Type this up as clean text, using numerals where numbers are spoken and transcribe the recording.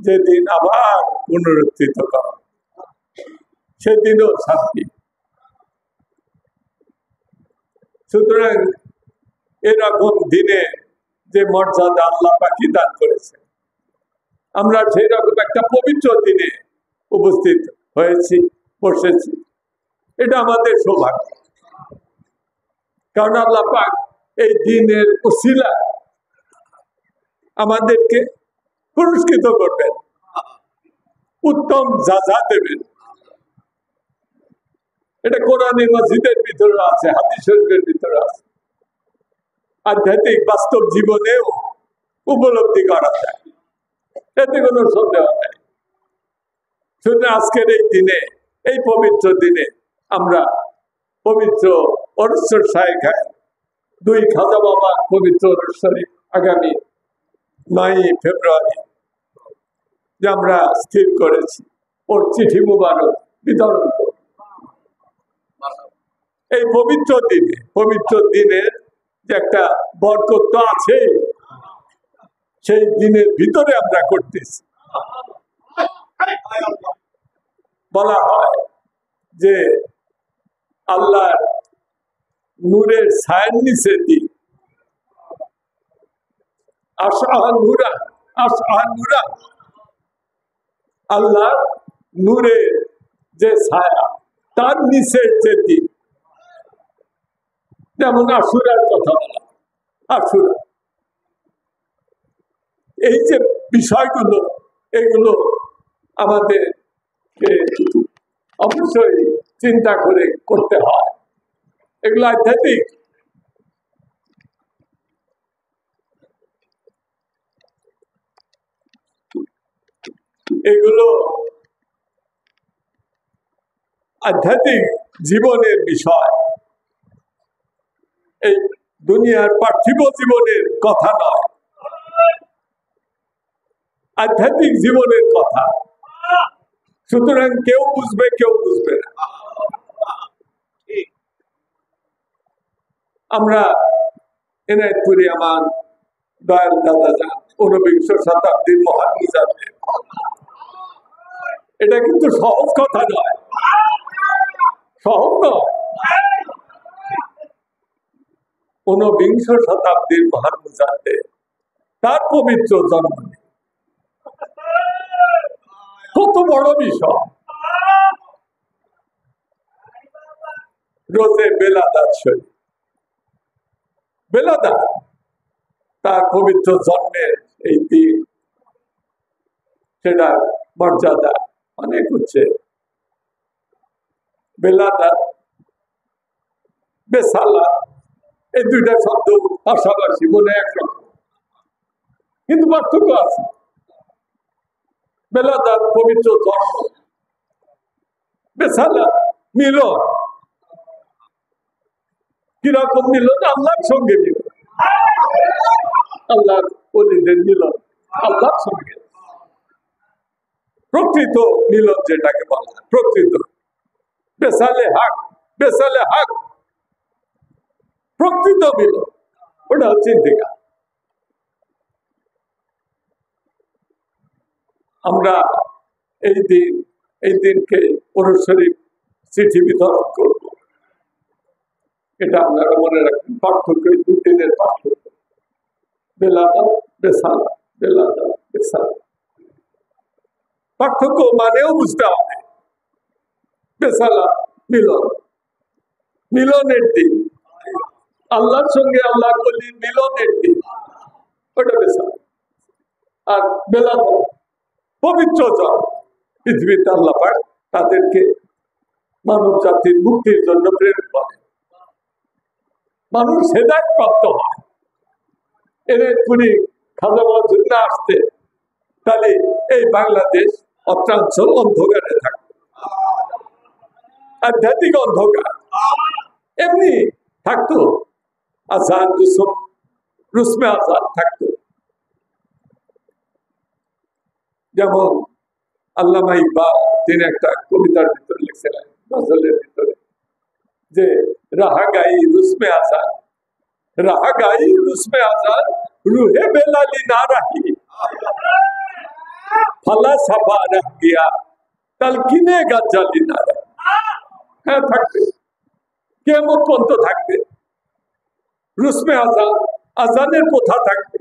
যেদিন আবার পুনরুত্থিত করা, সেদিনও শান্তি। সুতরাং এরকম দিনে যে মর্যাদা আল্লাহ পাকই দান করেছে, আমরা সেই রকম একটা পবিত্র দিনে উপস্থিত হয়েছি, বসেছি, এটা আমাদের সৌভাগ্য। কারণ আল্লাহ পাক এই দিনের ওসিলা আমাদেরকে পুরস্কৃত করবেন, উত্তম যাজা দেবেন। এটা কোরআনে মাজিদের ভিতরে আছে, হাদিস শরীফের ভিতরে আছে, আধ্যাত্মিক বাস্তব জীবনেও উপলব্ধি করা যায়, এতে কোনো সন্দেহ নাই। সুতরাং আজকের এই দিনে, এই পবিত্র দিনে আমরা পবিত্র অরুশ্বর শাহেখায় 2 খাজা বাবা পবিত্র অরুশ্বরী আগামী 9 ফেব্রুয়ারি যে আমরা স্থির করেছি ওর চিঠি মুবারক বিতরণ করব। এই পবিত্র দিনে, পবিত্র দিনের যে একটা বরকত আছে, সেই দিনের ভিতরে আমরা করতেছি। বলা হয় যে আল্লাহর নূরের ছায়ার নিচে দিন, আল্লাহ নূরের যে ছায়া, তার নিচের যে দিন, যেমন আশুরার কথা বলা, আশুরা, এই যে বিষয়গুলো, এগুলো আমাদের অবশ্যই চিন্তা করে করতে হয়। এগুলো আধ্যাত্মিক। এগুলো আধ্যাত্মিক জীবনের বিষয়, এই দুনিয়ার পার্থিব জীবনের কথা নয়, আধ্যাত্মিক জীবনের কথা। সুতরাং কেউ বুঝবে, কেউ বুঝবে না। আমরা এনায়তপুরে আমার দয়াল দাদা যান 19 শতাব্দীর মহান মুজাদ্দিদ, এটা কিন্তু সহজ কথা নয়, সহজ নয়। 19 শতাব্দীর মহান মুজাদ্দিদ, তার পবিত্র জন্মদিন কত বড় বিষয়। রোজে বেলাদাত শরীফ, বেলাদাত, তার পবিত্র জন্মের এই দিন, সেটার মর্যাদা অনেক উচ্চে। বেলাদাত, বেসালাত, এই দুইটা শব্দ পাশাপাশি মনে একরকম, কিন্তু পার্থক্য আছে। বেলাদাত পবিত্র জন্ম, বেসালাত মিলন। কিরকম মিলন? আল্লাহর সঙ্গে মিলন, আল্লাহর ওলিদের মিলন আল্লাহর সঙ্গে, প্রকৃত মিলন যেটাকে বলা হয়, প্রকৃত বেসালে হক, বেসালে হক, প্রকৃত মিলন, ওটা হচ্ছে ইন্তেকাল। আমরা এই দিনকে অনুসরী চিঠি বিতরণ করব, এটা আপনারা মনে রাখবেন। পার্থক্য, এই 2 দিনের পার্থক্য, বেলাদাত বেসালাত, বেলাদাত বেসালাত। পার্থক্য মানেও বুঝতে হবে। বেসালাত মিলন, মিলনের দিন, আল্লাহর সঙ্গে আল্লাহর ওলির মিলনের দিন, ওটা বেসালাত। আর বেলাদাত পবিত্র জন, পৃথিবীতে আল্লাহ পাক তাদেরকে মানব জাতির মুক্তির জন্য প্রেরণ করে, মানুষ হেদায়েত প্রাপ্ত হয়। এদের পুরি খাজা বাবা আসতে, তাহলে এই বাংলাদেশ অত্রাঞ্চল অন্ধকারে থাকতো, আধ্যাত্মিক অন্ধকার এমনি থাকতো, আজান রুসমে আজান থাকতো। যেমন আল্লামা ইকবাল, তিনি একটা কবিতার ভিতরে লিখছিলেন, গজলের ভিতরে, যে রাহা গাই রুসমে আজান, রাহা গাই রুসমে আজান, রুহে বেলালি না রাহি, ফালা সাফা রাখ দিয়া তাল কিনে গাজ্জালি না, হ্যাঁ থাকবে, কিয়ামত পর্যন্ত থাকবে। রুসমে আজান, আজানের প্রথা থাকবে।